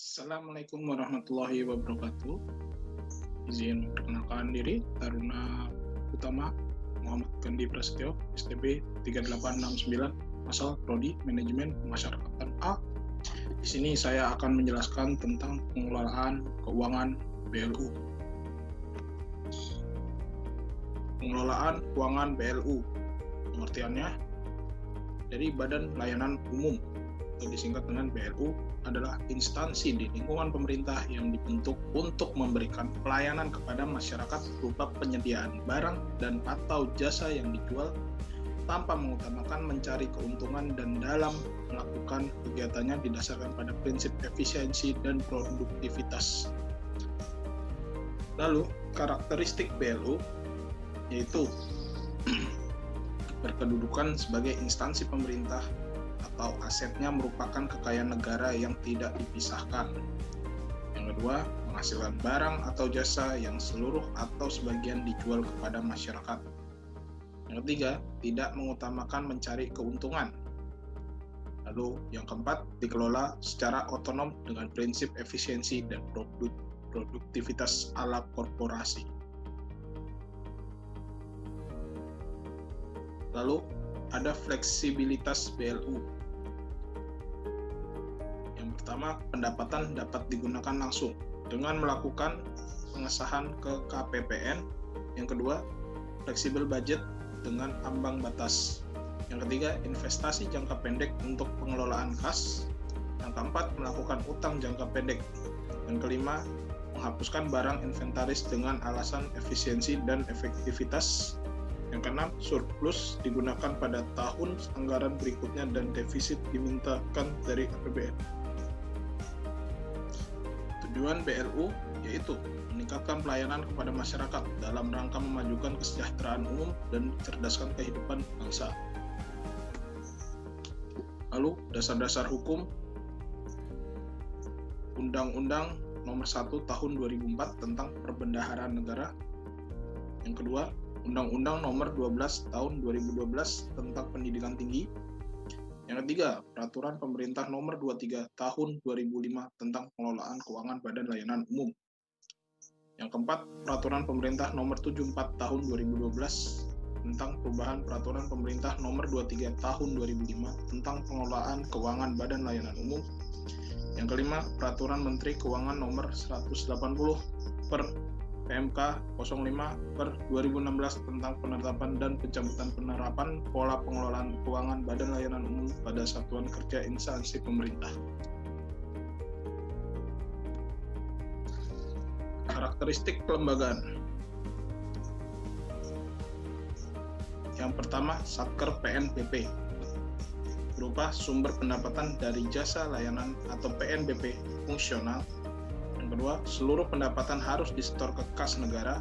Assalamualaikum warahmatullahi wabarakatuh. Izin perkenalkan diri, Taruna Utama Muhammad Gandhi Prasetyo, STB 3869, asal Prodi Manajemen Pemasyarakatan A. Di sini saya akan menjelaskan tentang pengelolaan keuangan BLU. Pengelolaan keuangan BLU, pengertiannya dari Badan Layanan Umum atau disingkat dengan BLU adalah instansi di lingkungan pemerintah yang dibentuk untuk memberikan pelayanan kepada masyarakat berupa penyediaan barang dan atau jasa yang dijual tanpa mengutamakan mencari keuntungan dan dalam melakukan kegiatannya didasarkan pada prinsip efisiensi dan produktivitas. Lalu, karakteristik BLU yaitu berkedudukan sebagai instansi pemerintah atau asetnya merupakan kekayaan negara yang tidak dipisahkan. Yang kedua, menghasilkan barang atau jasa yang seluruh atau sebagian dijual kepada masyarakat. Yang ketiga, tidak mengutamakan mencari keuntungan. Lalu yang keempat, dikelola secara otonom dengan prinsip efisiensi dan produktivitas ala korporasi. Lalu ada fleksibilitas BLU. Yang pertama, pendapatan dapat digunakan langsung dengan melakukan pengesahan ke KPPN. Yang kedua, fleksibel budget dengan ambang batas. Yang ketiga, investasi jangka pendek untuk pengelolaan kas. Yang keempat, melakukan utang jangka pendek. Yang kelima, menghapuskan barang inventaris dengan alasan efisiensi dan efektivitas. Yang keenam, surplus digunakan pada tahun anggaran berikutnya dan defisit dimintakan dari APBN. Tujuan BLU yaitu meningkatkan pelayanan kepada masyarakat dalam rangka memajukan kesejahteraan umum dan mencerdaskan kehidupan bangsa. Lalu, dasar-dasar hukum Undang-Undang Nomor 1 Tahun 2004 tentang Perbendaharaan Negara. Yang kedua, Undang-Undang Nomor 12 Tahun 2012 tentang Pendidikan Tinggi. Yang ketiga, Peraturan Pemerintah Nomor 23 Tahun 2005 tentang Pengelolaan Keuangan Badan Layanan Umum. Yang keempat, Peraturan Pemerintah Nomor 74 Tahun 2012 tentang perubahan Peraturan Pemerintah Nomor 23 Tahun 2005 tentang Pengelolaan Keuangan Badan Layanan Umum. Yang kelima, Peraturan Menteri Keuangan Nomor 180 per PMK 05 per 2016 tentang penetapan dan pencabutan penerapan pola pengelolaan keuangan Badan Layanan Umum pada satuan kerja instansi pemerintah. Karakteristik kelembagaan. Yang pertama, Satker PNBP berupa sumber pendapatan dari jasa layanan atau PNBP fungsional. Yang kedua, seluruh pendapatan harus disetor ke kas negara.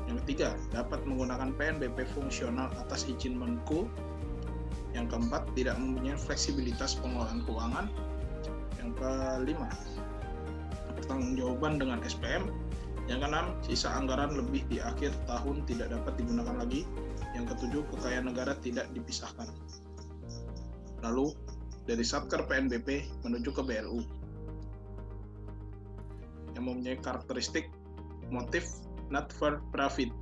Yang ketiga, dapat menggunakan PNBP fungsional atas izin Menko. Yang keempat, tidak mempunyai fleksibilitas pengelolaan keuangan. Yang kelima, pertanggungjawaban dengan SPM. Yang keenam, sisa anggaran lebih di akhir tahun tidak dapat digunakan lagi. Yang ketujuh, kekayaan negara tidak dipisahkan. Lalu, dari Satker PNBP menuju ke BLU. Yang mempunyai karakteristik motif not for profit.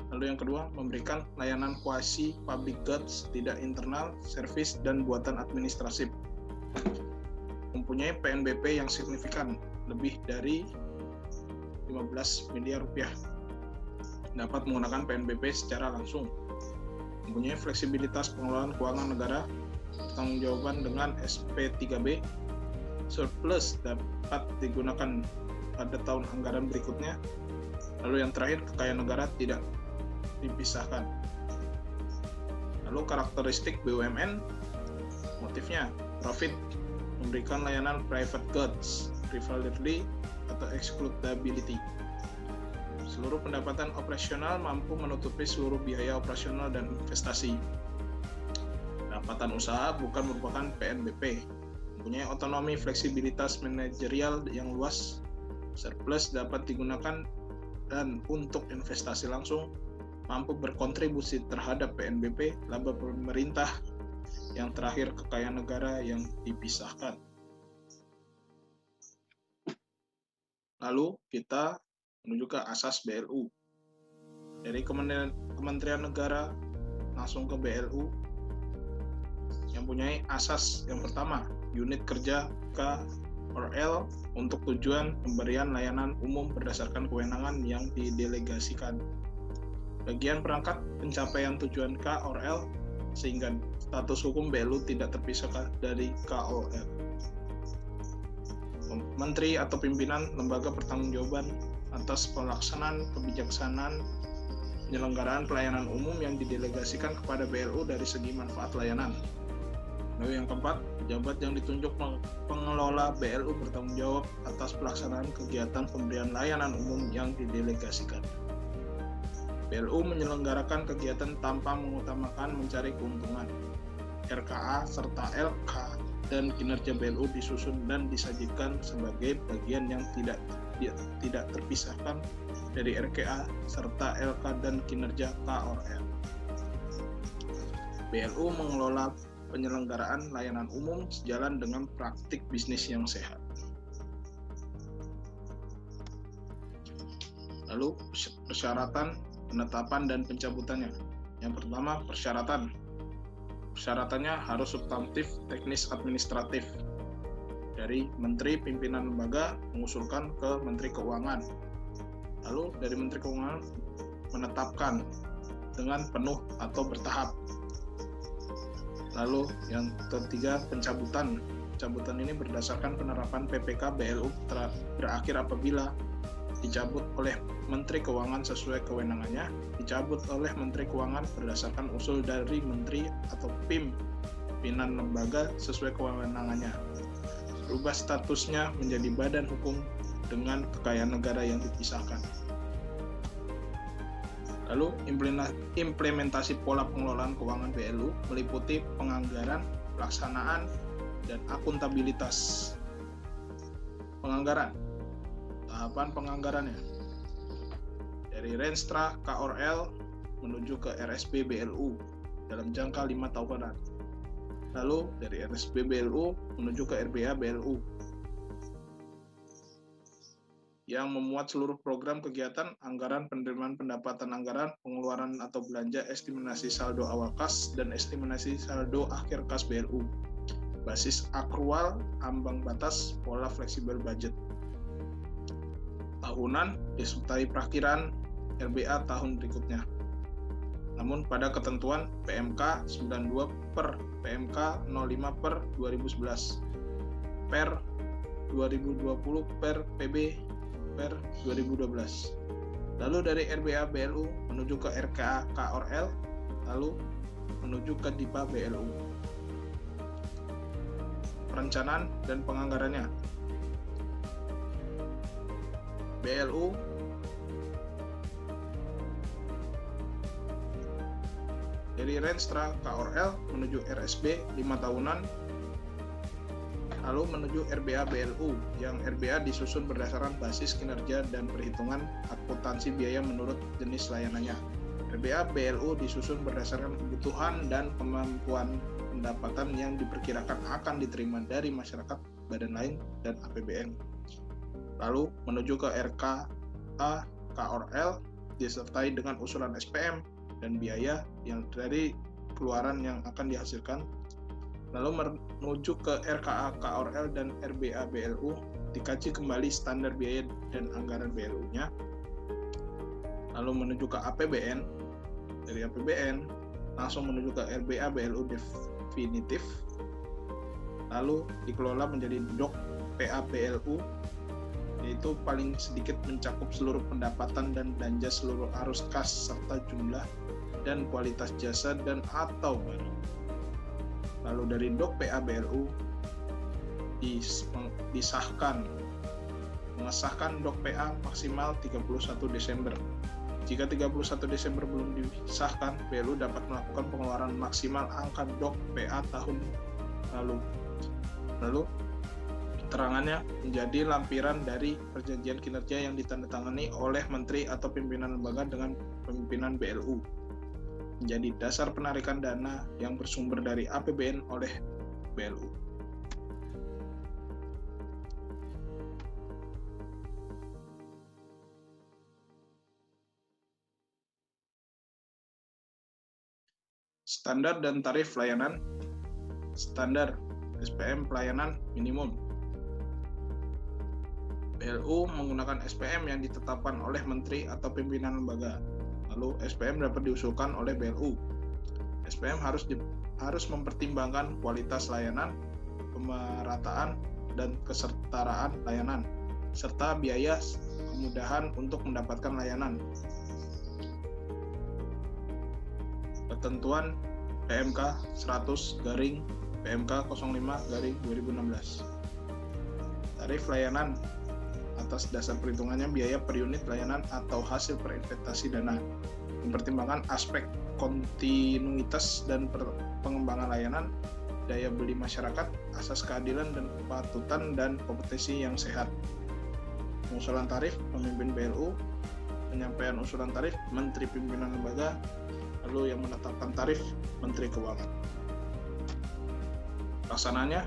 Lalu yang kedua, memberikan layanan quasi public goods, tidak internal, service, dan buatan administratif. Mempunyai PNBP yang signifikan, lebih dari 15 miliar rupiah. Dapat menggunakan PNBP secara langsung. Mempunyai fleksibilitas pengelolaan keuangan negara, pertanggungjawaban dengan SP3B, surplus dapat digunakan pada tahun anggaran berikutnya. Lalu yang terakhir, kekayaan negara tidak dipisahkan. Lalu karakteristik BUMN, motifnya profit, memberikan layanan private goods, rivalry atau excludability. Seluruh pendapatan operasional mampu menutupi seluruh biaya operasional dan investasi. Pendapatan usaha bukan merupakan PNBP. Mempunyai otonomi fleksibilitas manajerial yang luas, surplus dapat digunakan dan untuk investasi langsung, mampu berkontribusi terhadap PNBP, laba pemerintah, yang terakhir kekayaan negara yang dipisahkan. Lalu kita menuju ke asas BLU. Dari Kementerian Negara langsung ke BLU yang punya asas yang pertama, unit kerja K/L untuk tujuan pemberian layanan umum berdasarkan kewenangan yang didelegasikan. Bagian perangkat pencapaian tujuan K/L sehingga status hukum BLU tidak terpisahkan dari K/L. Menteri atau pimpinan lembaga pertanggungjawaban atas pelaksanaan kebijaksanaan penyelenggaraan pelayanan umum yang didelegasikan kepada BLU dari segi manfaat layanan. Lalu yang keempat, pejabat yang ditunjuk pengelola BLU bertanggung jawab atas pelaksanaan kegiatan pemberian layanan umum yang didelegasikan. BLU menyelenggarakan kegiatan tanpa mengutamakan mencari keuntungan. RKA serta LK dan kinerja BLU disusun dan disajikan sebagai bagian yang tidak terpisahkan dari RKA serta LK dan kinerja K/L. BLU mengelola penyelenggaraan layanan umum sejalan dengan praktik bisnis yang sehat. Lalu persyaratan, penetapan, dan pencabutannya. Yang pertama, persyaratan. Persyaratannya harus substantif, teknis, administratif. Dari Menteri Pimpinan Lembaga mengusulkan ke Menteri Keuangan. Lalu dari Menteri Keuangan menetapkan dengan penuh atau bertahap. Lalu yang ketiga, pencabutan. Pencabutan ini berdasarkan penerapan PPK BLU berakhir apabila dicabut oleh Menteri Keuangan sesuai kewenangannya, dicabut oleh Menteri Keuangan berdasarkan usul dari Menteri atau pimpinan lembaga sesuai kewenangannya. Berubah statusnya menjadi badan hukum dengan kekayaan negara yang dipisahkan. Lalu implementasi pola pengelolaan keuangan BLU meliputi penganggaran, pelaksanaan, dan akuntabilitas. Penganggaran. Tahapan penganggarannya dari Renstra K/L menuju ke RSB BLU dalam jangka 5 tahunan. Lalu dari RSB BLU menuju ke RBA BLU yang memuat seluruh program kegiatan, anggaran, penerimaan pendapatan anggaran, pengeluaran atau belanja, estimasi saldo awal kas, dan estimasi saldo akhir kas BLU. Basis akrual, ambang batas, pola fleksibel budget. Tahunan disertai prakiraan RBA tahun berikutnya. Namun pada ketentuan PMK 92 per PMK 05 per 2011 per 2020 per PB per 2012. Lalu dari RBA BLU menuju ke RKA K/L, lalu menuju ke DIPA BLU. Perencanaan dan penganggarannya. BLU dari Renstra K/L menuju RSB 5 tahunan, lalu menuju RBA BLU yang RBA disusun berdasarkan basis kinerja dan perhitungan akuntansi biaya menurut jenis layanannya. RBA BLU disusun berdasarkan kebutuhan dan kemampuan pendapatan yang diperkirakan akan diterima dari masyarakat, badan lain, dan APBN. Lalu menuju ke RKA K/L disertai dengan usulan SPM dan biaya yang dari keluaran yang akan dihasilkan. Lalu menuju ke RKA K/L dan RBA BLU dikaji kembali standar biaya dan anggaran BLU-nya. Lalu menuju ke APBN, dari APBN langsung menuju ke RBA BLU definitif. Lalu dikelola menjadi DOK PA BLU, yaitu paling sedikit mencakup seluruh pendapatan dan belanja seluruh arus kas serta jumlah dan kualitas jasa dan atau barang. Lalu dari DOK PA BLU mengesahkan DOK PA maksimal 31 Desember. Jika 31 Desember belum disahkan, BLU dapat melakukan pengeluaran maksimal angka DOK PA tahun lalu. Keterangannya menjadi lampiran dari perjanjian kinerja yang ditandatangani oleh Menteri atau pimpinan lembaga dengan pimpinan BLU. Menjadi dasar penarikan dana yang bersumber dari APBN oleh BLU. Standar dan tarif layanan. Standar SPM pelayanan minimum. BLU menggunakan SPM yang ditetapkan oleh menteri atau pimpinan lembaga. Lalu SPM dapat diusulkan oleh BLU. SPM harus mempertimbangkan kualitas layanan, pemerataan, dan kesetaraan layanan, serta biaya kemudahan untuk mendapatkan layanan. Ketentuan PMK 100/PMK 05/2016. Tarif layanan atas dasar perhitungannya biaya per unit layanan atau hasil perinvestasi dana. Mempertimbangkan aspek kontinuitas dan pengembangan layanan, daya beli masyarakat, asas keadilan dan kepatutan dan kompetisi yang sehat. Pengusulan tarif pemimpin BLU, penyampaian usulan tarif Menteri Pimpinan Lembaga, lalu yang menetapkan tarif Menteri Keuangan. Pelaksananya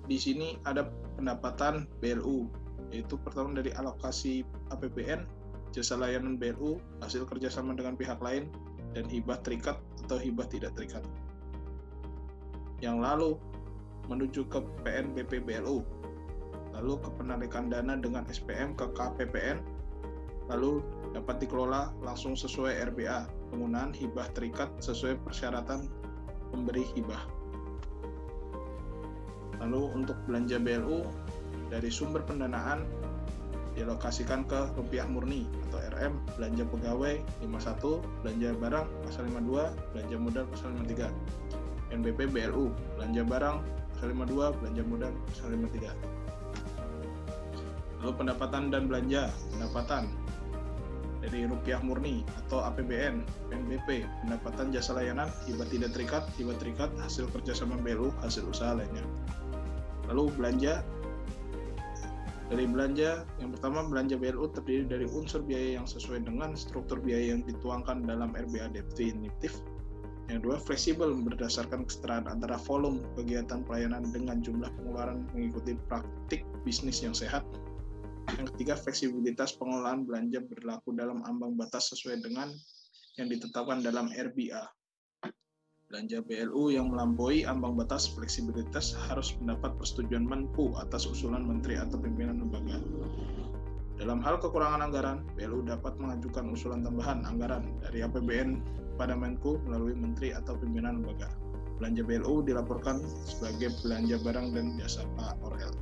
di sini ada pendapatan BLU, yaitu pertama dari alokasi APBN, jasa layanan BLU, hasil kerjasama dengan pihak lain, dan hibah terikat atau hibah tidak terikat. Yang lalu menuju ke PNBP BLU, lalu kepenarikan dana dengan SPM ke KPPN, lalu dapat dikelola langsung sesuai RBA, penggunaan hibah terikat sesuai persyaratan pemberi hibah. Lalu untuk belanja BLU dari sumber pendanaan dialokasikan ke rupiah murni atau RM, belanja pegawai 51, belanja barang pasal 52, belanja modal pasal 53. NBP BLU, belanja barang pasal 52, belanja modal pasal 53. Lalu pendapatan dan belanja, pendapatan dari rupiah murni atau APBN, PNBP, pendapatan jasa layanan, hibah tidak terikat, hasil kerjasama BLU, hasil usaha lainnya. Lalu belanja, dari belanja yang pertama belanja BLU terdiri dari unsur biaya yang sesuai dengan struktur biaya yang dituangkan dalam RBA definitif. Yang kedua, fleksibel berdasarkan kesetaraan antara volume kegiatan pelayanan dengan jumlah pengeluaran mengikuti praktik bisnis yang sehat. Yang ketiga, fleksibilitas pengelolaan belanja berlaku dalam ambang batas sesuai dengan yang ditetapkan dalam RBA. Belanja BLU yang melampaui ambang batas fleksibilitas harus mendapat persetujuan Menpu atas usulan Menteri atau pimpinan lembaga. Dalam hal kekurangan anggaran, BLU dapat mengajukan usulan tambahan anggaran dari APBN pada Menku melalui Menteri atau pimpinan lembaga. Belanja BLU dilaporkan sebagai belanja barang dan jasa PAORL.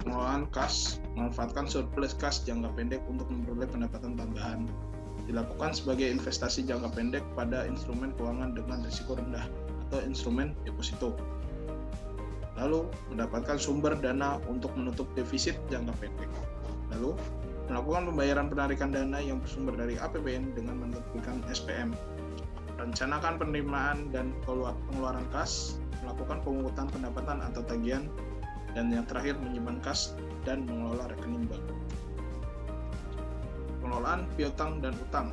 Pengelolaan kas, memanfaatkan surplus kas jangka pendek untuk memperoleh pendapatan tambahan. Dilakukan sebagai investasi jangka pendek pada instrumen keuangan dengan risiko rendah atau instrumen deposito. Lalu, mendapatkan sumber dana untuk menutup defisit jangka pendek. Lalu, melakukan pembayaran penarikan dana yang bersumber dari APBN dengan menerbitkan SPM. Rencanakan penerimaan dan pengeluaran kas, melakukan pemungutan pendapatan atau tagihan, dan yang terakhir menyimpan kas dan mengelola rekening bank. Pengelolaan piutang dan utang.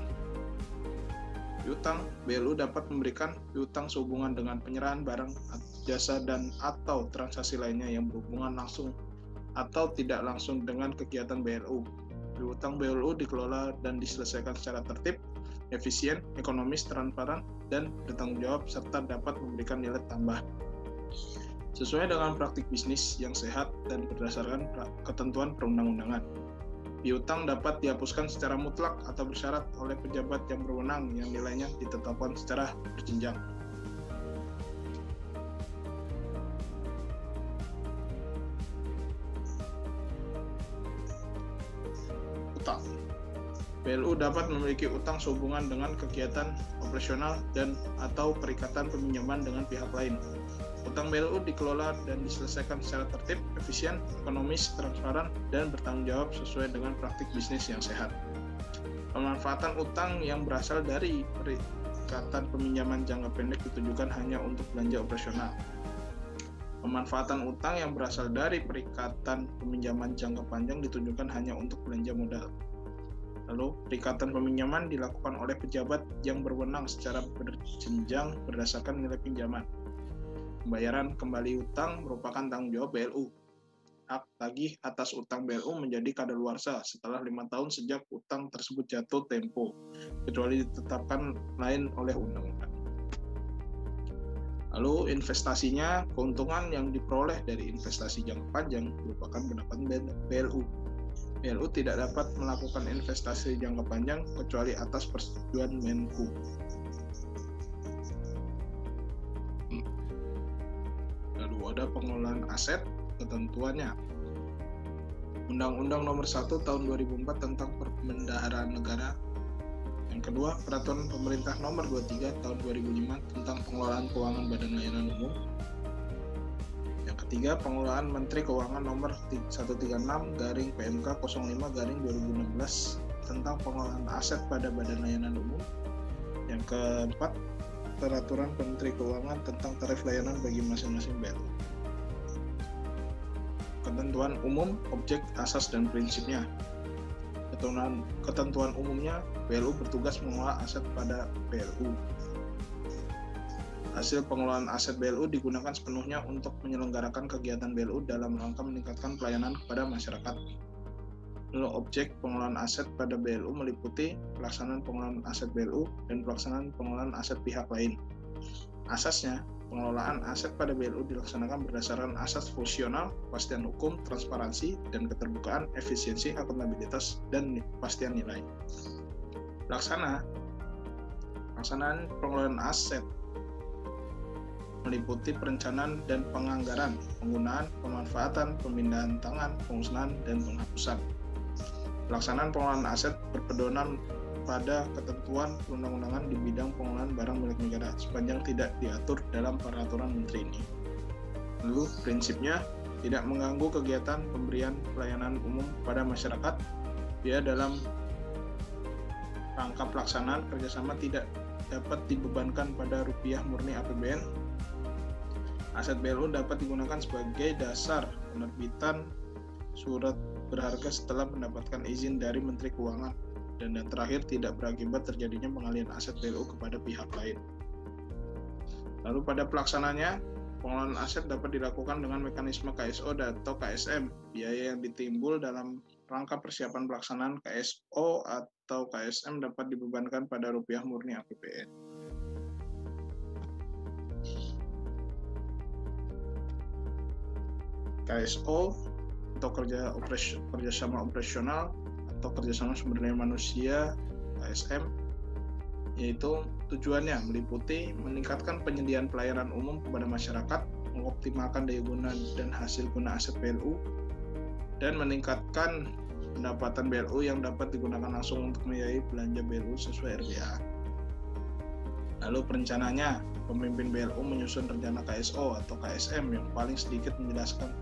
Piutang, BLU dapat memberikan piutang sehubungan dengan penyerahan barang, jasa, dan atau transaksi lainnya yang berhubungan langsung atau tidak langsung dengan kegiatan BLU. Piutang BLU dikelola dan diselesaikan secara tertib, efisien, ekonomis, transparan, dan bertanggung jawab serta dapat memberikan nilai tambah sesuai dengan praktik bisnis yang sehat dan berdasarkan ketentuan perundang-undangan. Piutang dapat dihapuskan secara mutlak atau bersyarat oleh pejabat yang berwenang yang nilainya ditetapkan secara berjenjang. Utang. BLU dapat memiliki utang sehubungan dengan kegiatan operasional dan atau perikatan peminjaman dengan pihak lain. Utang BLU dikelola dan diselesaikan secara tertib, efisien, ekonomis, transparan, dan bertanggung jawab sesuai dengan praktik bisnis yang sehat. Pemanfaatan utang yang berasal dari perikatan peminjaman jangka pendek ditujukan hanya untuk belanja operasional. Pemanfaatan utang yang berasal dari perikatan peminjaman jangka panjang ditujukan hanya untuk belanja modal. Lalu, perikatan peminjaman dilakukan oleh pejabat yang berwenang secara berjenjang berdasarkan nilai pinjaman. Pembayaran kembali utang merupakan tanggung jawab BLU. hak tagih atas utang BLU menjadi kadaluarsa setelah 5 tahun sejak utang tersebut jatuh tempo, kecuali ditetapkan lain oleh undang-undang. Lalu investasinya, keuntungan yang diperoleh dari investasi jangka panjang merupakan pendapatan BLU. BLU tidak dapat melakukan investasi jangka panjang kecuali atas persetujuan Menku. Lalu ada pengelolaan aset, ketentuannya. Undang-Undang Nomor 1 Tahun 2004 tentang Perbendaharaan Negara. Yang kedua, Peraturan Pemerintah Nomor 23 Tahun 2005 tentang Pengelolaan Keuangan Badan Layanan Umum. Yang ketiga, Pengelolaan Menteri Keuangan Nomor 136/PMK05/2016 tentang pengelolaan aset pada Badan Layanan Umum. Yang keempat, Peraturan Menteri Keuangan tentang tarif layanan bagi masing-masing BLU. Ketentuan umum, objek, asas, dan prinsipnya. Ketentuan umumnya, BLU bertugas mengelola aset pada BLU. Hasil pengelolaan aset BLU digunakan sepenuhnya untuk menyelenggarakan kegiatan BLU dalam rangka meningkatkan pelayanan kepada masyarakat. Lalu objek pengelolaan aset pada BLU meliputi pelaksanaan pengelolaan aset BLU dan pelaksanaan pengelolaan aset pihak lain. Asasnya, pengelolaan aset pada BLU dilaksanakan berdasarkan asas fungsional, kepastian hukum, transparansi, dan keterbukaan, efisiensi, akuntabilitas, dan kepastian nilai. Pelaksanaan pengelolaan aset meliputi perencanaan dan penganggaran, penggunaan, pemanfaatan, pemindahan tangan, pengusahaan, dan penghapusan. Pelaksanaan pengelolaan aset berpedoman pada ketentuan perundang-undangan di bidang pengelolaan barang milik negara sepanjang tidak diatur dalam peraturan menteri ini. Lalu prinsipnya, tidak mengganggu kegiatan pemberian pelayanan umum pada masyarakat. Dia dalam rangka pelaksanaan kerjasama tidak dapat dibebankan pada rupiah murni APBN. Aset BLU dapat digunakan sebagai dasar penerbitan surat berharga setelah mendapatkan izin dari Menteri Keuangan. Dan yang terakhir, tidak berakibat terjadinya pengalihan aset BLU kepada pihak lain. Lalu pada pelaksanaannya, pengelolaan aset dapat dilakukan dengan mekanisme KSO atau KSM. Biaya yang ditimbul dalam rangka persiapan pelaksanaan KSO atau KSM dapat dibebankan pada rupiah murni APBN. KSO atau kerjasama operasional atau kerjasama sumber daya manusia KSM, yaitu tujuannya meliputi meningkatkan penyediaan pelayanan umum kepada masyarakat, mengoptimalkan daya guna dan hasil guna aset BLU, dan meningkatkan pendapatan BLU yang dapat digunakan langsung untuk membiayai belanja BLU sesuai RBA. Lalu perencananya, pemimpin BLU menyusun rencana KSO atau KSM yang paling sedikit menjelaskan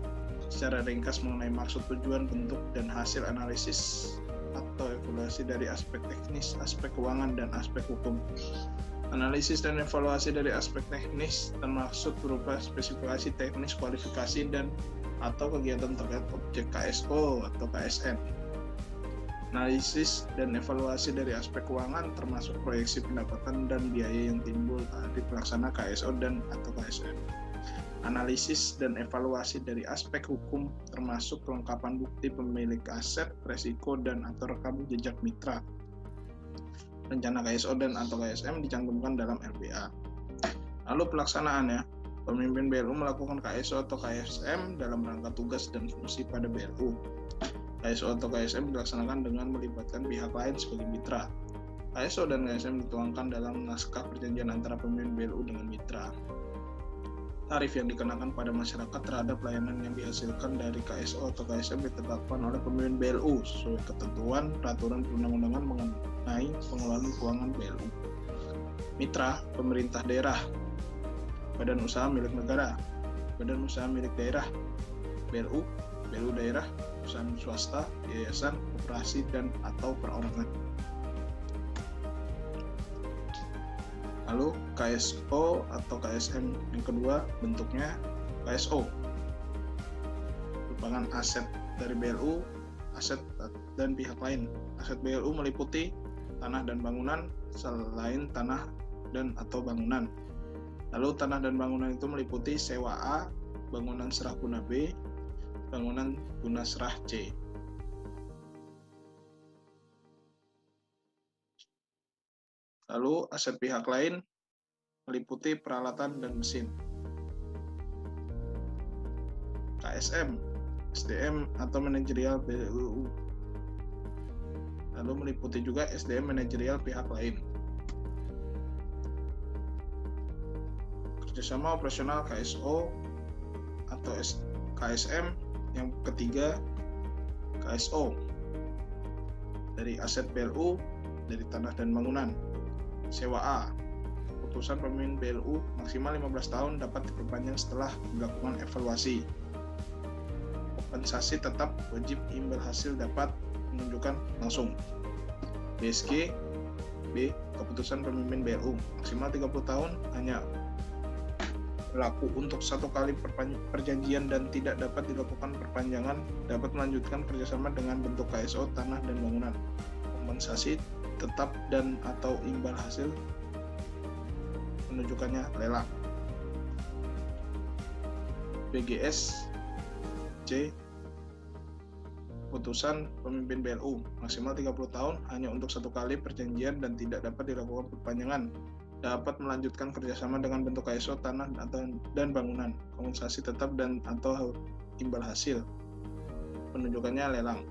secara ringkas mengenai maksud, tujuan, bentuk, dan hasil analisis atau evaluasi dari aspek teknis, aspek keuangan, dan aspek hukum. Analisis dan evaluasi dari aspek teknis termasuk berupa spesifikasi teknis, kualifikasi, dan atau kegiatan terkait objek KSO atau KSM. Analisis dan evaluasi dari aspek keuangan termasuk proyeksi pendapatan dan biaya yang timbul dari pelaksana KSO dan atau KSM. Analisis dan evaluasi dari aspek hukum termasuk kelengkapan bukti pemilik aset, resiko, dan atau rekam jejak mitra. Rencana KSO dan atau KSM dicantumkan dalam RBA. Lalu pelaksanaannya, pemimpin BLU melakukan KSO atau KSM dalam rangka tugas dan fungsi pada BLU. KSO atau KSM dilaksanakan dengan melibatkan pihak lain sebagai mitra. KSO dan KSM dituangkan dalam naskah perjanjian antara pemimpin BLU dengan mitra. Tarif yang dikenakan pada masyarakat terhadap layanan yang dihasilkan dari KSO atau KSM ditetapkan oleh pemimpin BLU sesuai ketentuan peraturan perundang-undangan mengenai pengelolaan keuangan BLU. Mitra, pemerintah daerah, badan usaha milik negara, badan usaha milik daerah, BLU, BLU daerah, perusahaan swasta, yayasan, koperasi, dan atau perorangan. Lalu KSO atau KSM yang kedua bentuknya KSO merupakan aset dari BLU, aset dan pihak lain. Aset BLU meliputi tanah dan bangunan selain tanah dan atau bangunan. Lalu tanah dan bangunan itu meliputi sewa A, bangunan serah guna B, bangunan guna serah C. Lalu aset pihak lain meliputi peralatan dan mesin. KSM, SDM atau manajerial BLU. Lalu meliputi juga SDM manajerial pihak lain. Kerjasama operasional KSO atau KSM. Yang ketiga KSO, dari aset BLU, dari tanah dan bangunan. Sewa A, putusan pemimpin BLU maksimal 15 tahun dapat diperpanjang setelah dilakukan evaluasi. Kompensasi tetap wajib imbal hasil dapat menunjukkan langsung. BSG B, keputusan pemimpin BLU maksimal 30 tahun hanya berlaku untuk satu kali perjanjian dan tidak dapat dilakukan perpanjangan, dapat melanjutkan kerjasama dengan bentuk KSO tanah dan bangunan. Kompensasi tetap dan atau imbal hasil menunjukkannya lelang. BGS C, putusan pemimpin BLU maksimal 30 tahun hanya untuk satu kali perjanjian dan tidak dapat dilakukan perpanjangan, dapat melanjutkan kerjasama dengan bentuk KSO tanah dan bangunan. Kompensasi tetap dan atau imbal hasil penunjukannya lelang.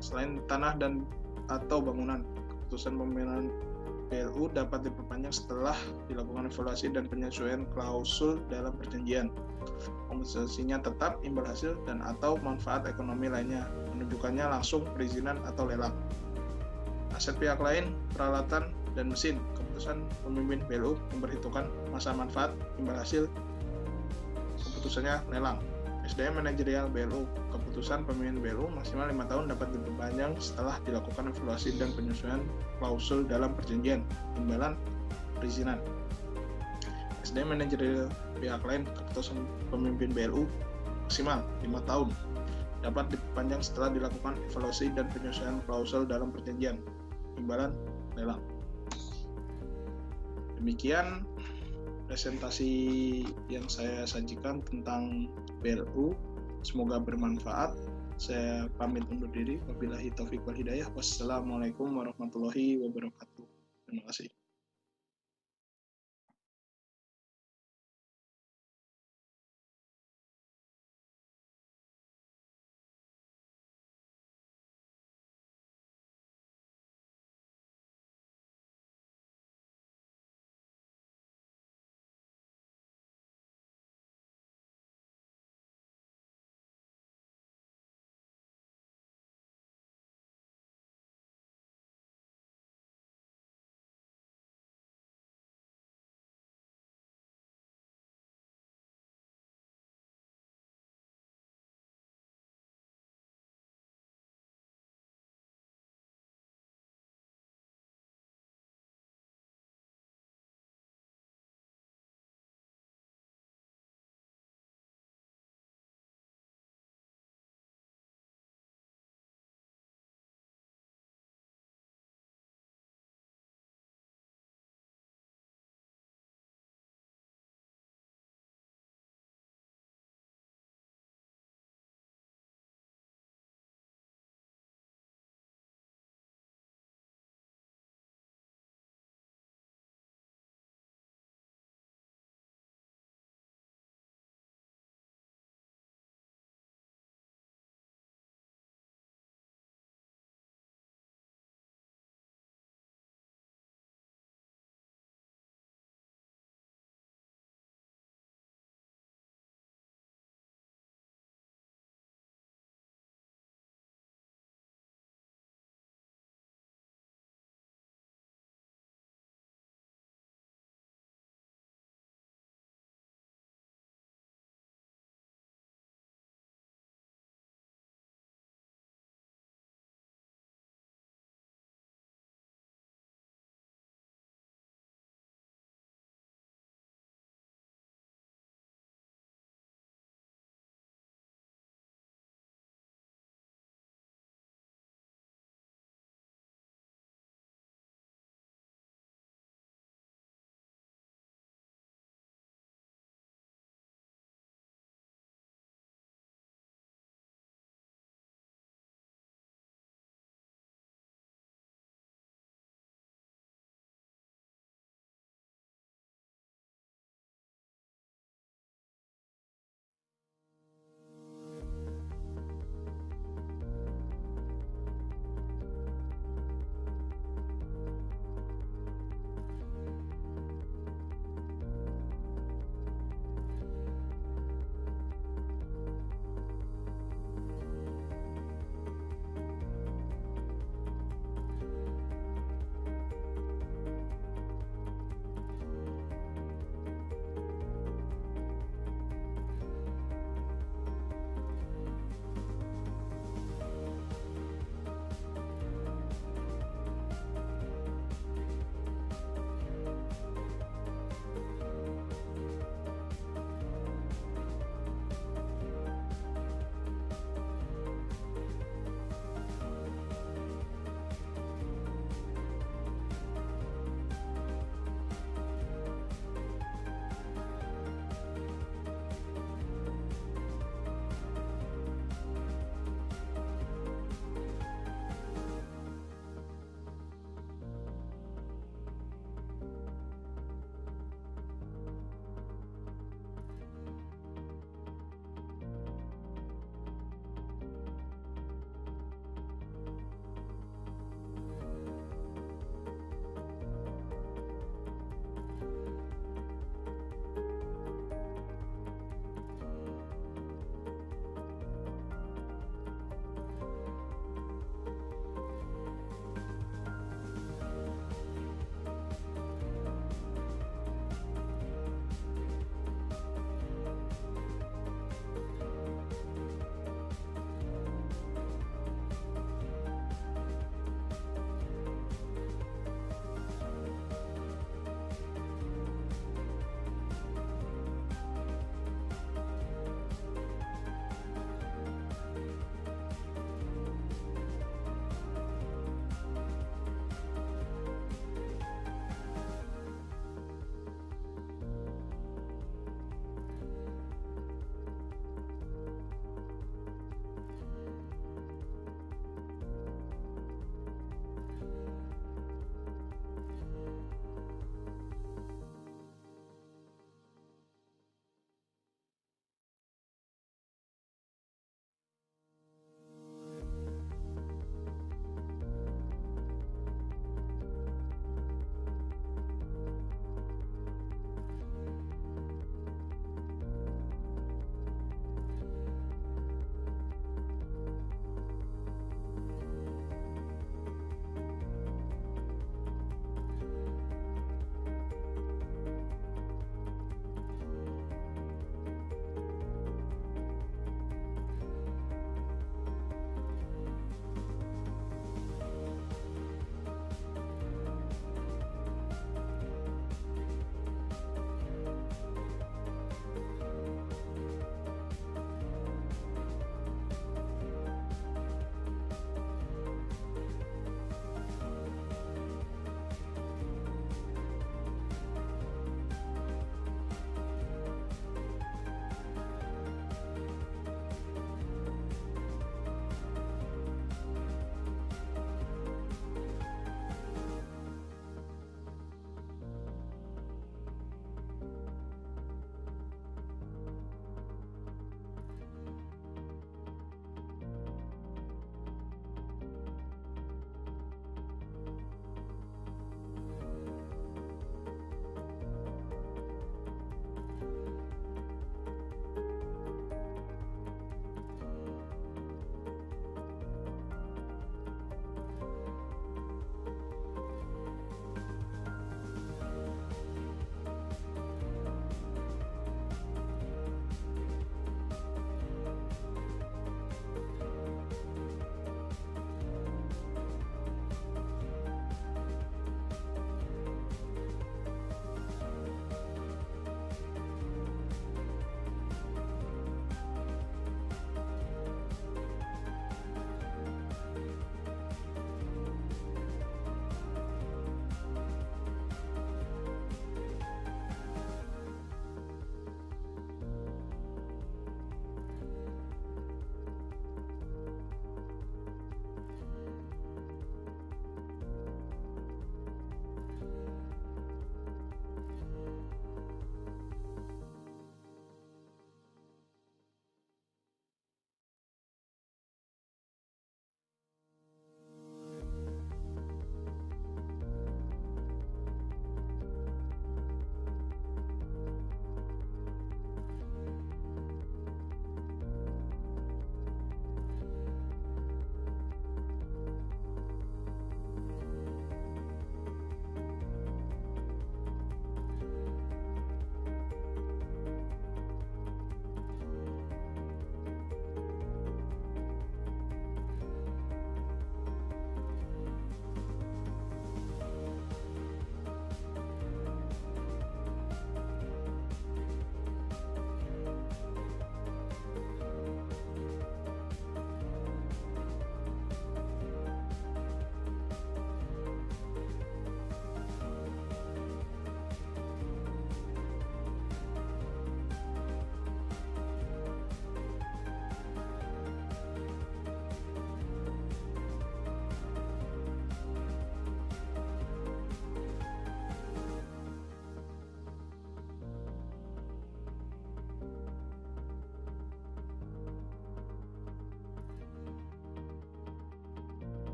Selain tanah dan atau bangunan, keputusan pemimpinan BLU dapat diperpanjang setelah dilakukan evaluasi dan penyesuaian klausul dalam perjanjian. Kompensasinya tetap, imbal hasil dan atau manfaat ekonomi lainnya, penunjukannya langsung, perizinan atau lelang. Aset pihak lain, peralatan dan mesin, keputusan pemimpin BLU memperhitungkan masa manfaat, imbal hasil, keputusannya lelang. SDM manajerial BLU, keputusan pemimpin BLU maksimal 5 tahun dapat diperpanjang setelah dilakukan evaluasi dan penyesuaian klausul dalam perjanjian, imbalan, perizinan. SDM manajerial pihak lain, keputusan pemimpin BLU maksimal 5 tahun dapat diperpanjang setelah dilakukan evaluasi dan penyesuaian klausul dalam perjanjian, imbalan, lelang. Demikian presentasi yang saya sajikan tentang BLU. Semoga bermanfaat. Saya pamit undur diri. Wabillahi taufiq wal hidayah. Wassalamualaikum warahmatullahi wabarakatuh. Terima kasih.